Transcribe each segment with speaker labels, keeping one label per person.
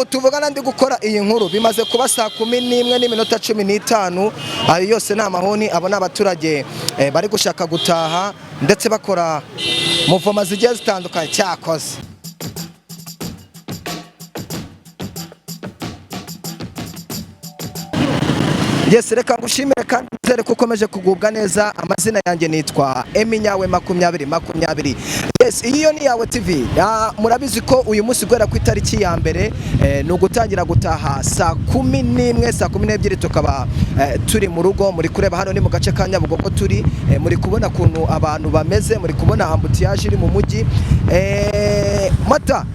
Speaker 1: tuvugana ndi gukora iyi nkuru bimaze kuba saa 11:15. Ayo yose ni amahoni, abo ni abaturage bari gushaka gutaha ndetse bakora muvoma zigiye zitandukanye cyakoze. Yes, reka ngushimire kandi nzere ko ukomeje kugubwa neza. Amazina yanjye nitwa Yawe 2020. Yes, iyo ni Yawe TV. Murabizi ko uyu munsi gwera ku itariki ya mbere ni ugutangira gutaha saa 11:00 tukaba turi mu rugo. Muri kureba hano ni mu gace ka Nyabugogo turi, muri kubona kuntu abantu bameze, muri kubona ambutiyaje iri mu mujyi. Mata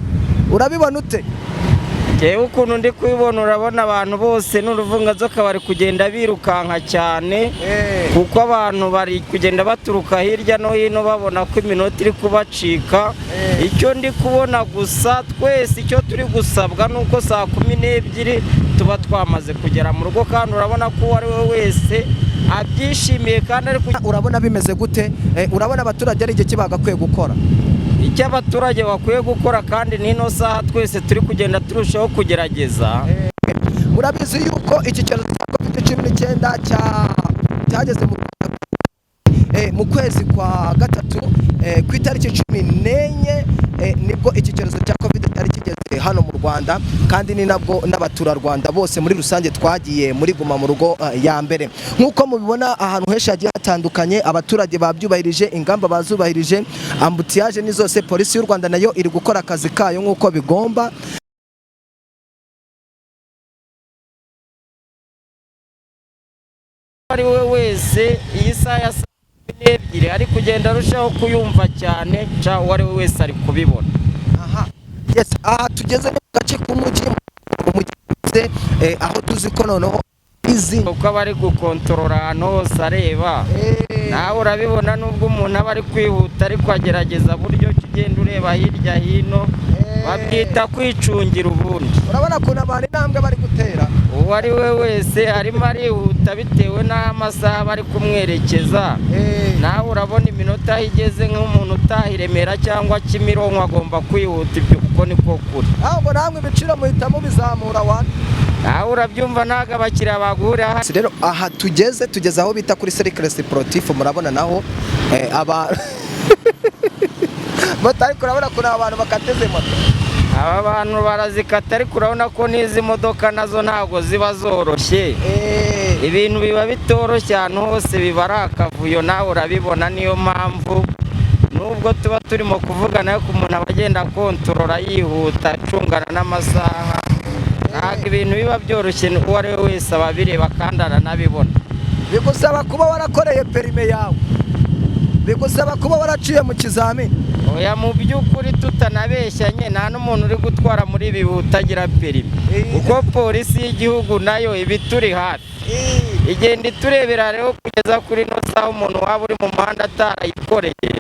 Speaker 1: urabibona ute?
Speaker 2: Yewe ukuntu ndi kubibona urabona abantu bose n'uruvungazoka bari kugenda birukanka cyane, kuko abantu bari kugenda baturuka hirya no hino babona ko iminota iri kubacika. Icyo ndi kubona gusa twese icyo turi gusabwa nuko saa 12:00 tuba twamaze kugera mu rugo, kandi urabona ko uwo ari we wese abyishimiye. Kandi
Speaker 1: urabona bimeze gute? Urabona abaturage ari igihe kibagakwiye gukora
Speaker 2: icyo abaturage bakwiye gukora, kandi n'ino saha twese turi kugenda turushaho kugerageza.
Speaker 1: Murabizi yuko iki cyorezo cya COVID-19 cyageze mu kwezi kwa gatatu ku itariki 14 nibwo iki cyorezo cya COVID cyari kigeze hano mu Rwanda, kandi ni nabwo n'abaturarwanda bose muri rusange twagiye muri guma mu rugo ya mbere. Nkuko mubibona ahantu henshi hagiye hatandukanye, abaturage babyubahirije, ingamba bazubahirije, ambutiyaje ni zose. Polisi y'u Rwanda nayo iri gukora akazi kayo nkuko bigomba.
Speaker 2: Ari we wese iyi saha ya 12:00 ari kugenda arushaho kuyumva cyane, uwo ari we wese ari kubibona.
Speaker 1: Yes, tugeze mu gace k'umujyi aho tuzi ko noneho izi
Speaker 2: uko bari gukontorora ahantu hose areba. Nawe urabibona nubwo umuntu aba ari kwihuta ariko agerageza buryo kigenda ureba hirya hino, babyita kwicungira ubundi.
Speaker 1: Urabona ko n'abandi intambwe bari gutera,
Speaker 2: uwo ari we wese arimo arihuta bitewe n'amasaha bari kumwerekeza. Nawe urabona iminota igeze nk'umuntu utaha i Remera cyangwa Kimironko agomba kwihuta, ibyo kuko niko kuri.
Speaker 1: Ahubwo namwe ibiciro muhitamo bizamura wana.
Speaker 2: Nawe urabyumva ntago abakiriya bagura.
Speaker 1: Rero aha tugeze aho bita kuri Cercle Sportif. Murabona naho motari kurabona ko abantu bakateze moto.
Speaker 2: Aba bantu barazikata ariko urabona ko n'izi modoka nazo ntago ziba zoroshye. Ibintu biba bitoroshye ahantu hose biba ari akavuyo, nawe urabibona. Niyo mpamvu nubwo tuba turimo kuvugana ko umuntu abagenda kontorora yihuta acungana n'amasaha, ntabwo ibintu biba byoroshye. Uwo ari we wese ababireba kandi aranabibona.
Speaker 1: Bigusaba kuba warakoreye perime yawe, bigusaba kuba waraciye mu kizamini.
Speaker 2: Oya, mu by'ukuri tutanabeshyanye nta n'umuntu uri gutwara muri ibi utagira perime, kuko polisi y'igihugu nayo ibi turi hafi igenda iturebera. Rero kugeza kuri no saha umuntu waba uri mu muhanda atarayikoreye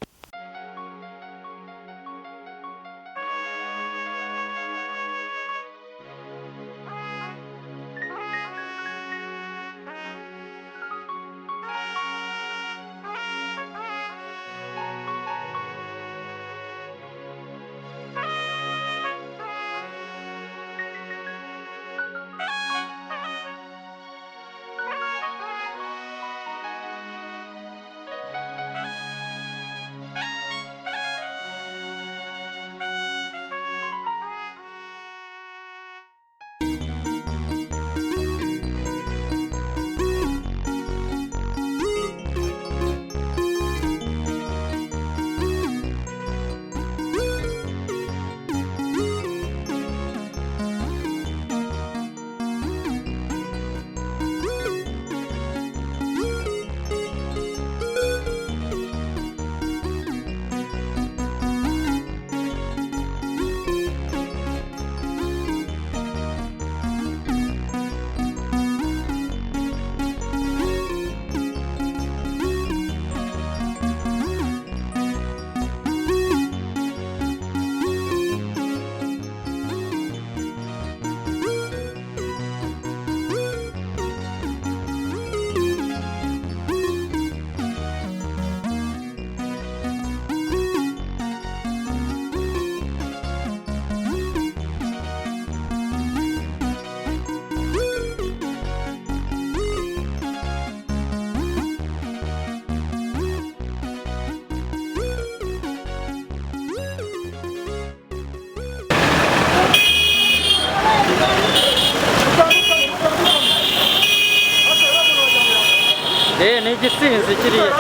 Speaker 2: igisinzi kiriya.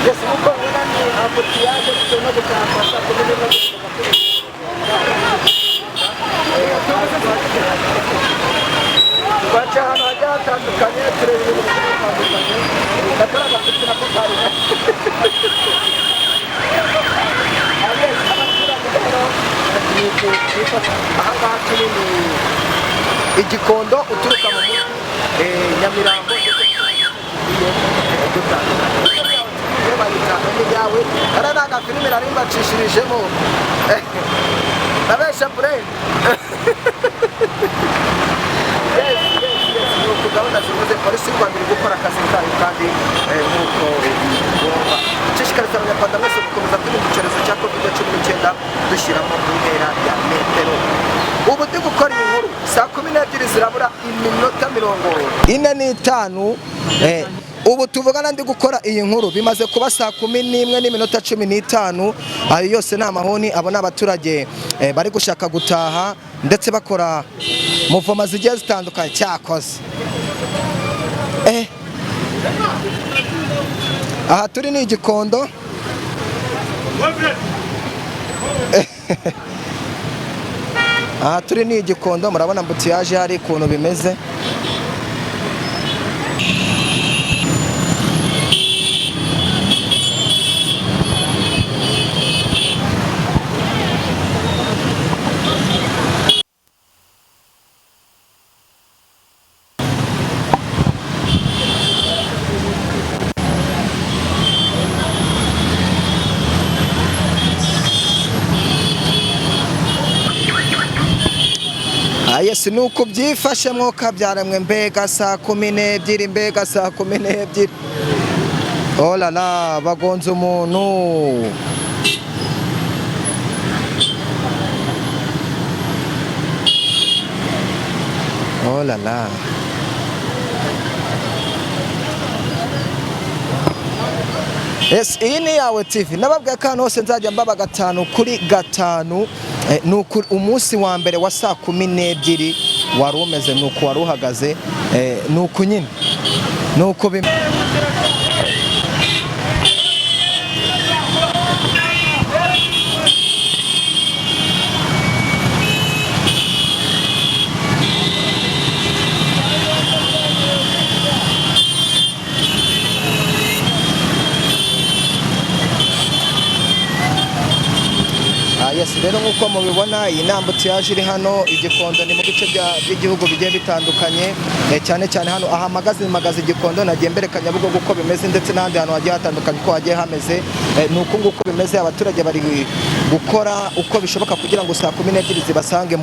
Speaker 1: Yesu uko ubona ni ambutiyaje no gutambasa kumenya no baca hano hajya hatandukanye tureba ibintu bitandukanye gatara gafite na kokari ahangaha turi ni igikondo uturuka mu mujyi Nyamirambo Yawe ara naga filime nari mbacishirishemo nabesha brain nuko gahunda zivuze polisi y'u Rwanda iri gukora akazi kayo kandi nk'uko igomba gushishikariza abanyarwanda mwese gukomeza kwirinda icyorezo cya COVID-19 dushyiramo intera ya metero. Ubu ndi gukora iyi nkuru saa 12 zirabura iminota 45. Ubu tuvugana ndi gukora iyi nkuru bimaze kuba saa 11 n'iminota 15. Ayo yose ni amahoni abo n'abaturage bari gushaka gutaha ndetse bakora muvoma zigiye zitandukanye cyakoze. Aha turi ni igikondo. Aha turi ni igikondo murabona ambutiyaje hari ukuntu bimeze. Yes, nuko byifashe mwoka byaramwe mbega saa 12 mbega saa 12. Oh la la bagonze umuntu. Oh la la. Yes, iyi ni Yawe TV. Nababwiye ko hano hose nzajya mbaba 5 kuri 5. Nuko umunsi wa mbere wa saa 12 wari umeze nuko wari uhagaze nuko nyine nuko Yes, rero nkuko mubibona iyi ambutiyaje iri hano igikondo ni mu bice by'igihugu bigiye bitandukanye cyane cyane hano aha magazi igikondo nagiye mberekanya Nyabugogo uko bimeze ndetse n'ahandi hantu hagiye hatandukanye uko hagiye hameze nuko nguko bimeze abaturage bari gukora uko bishoboka kugira ngo saa 12 zibasange.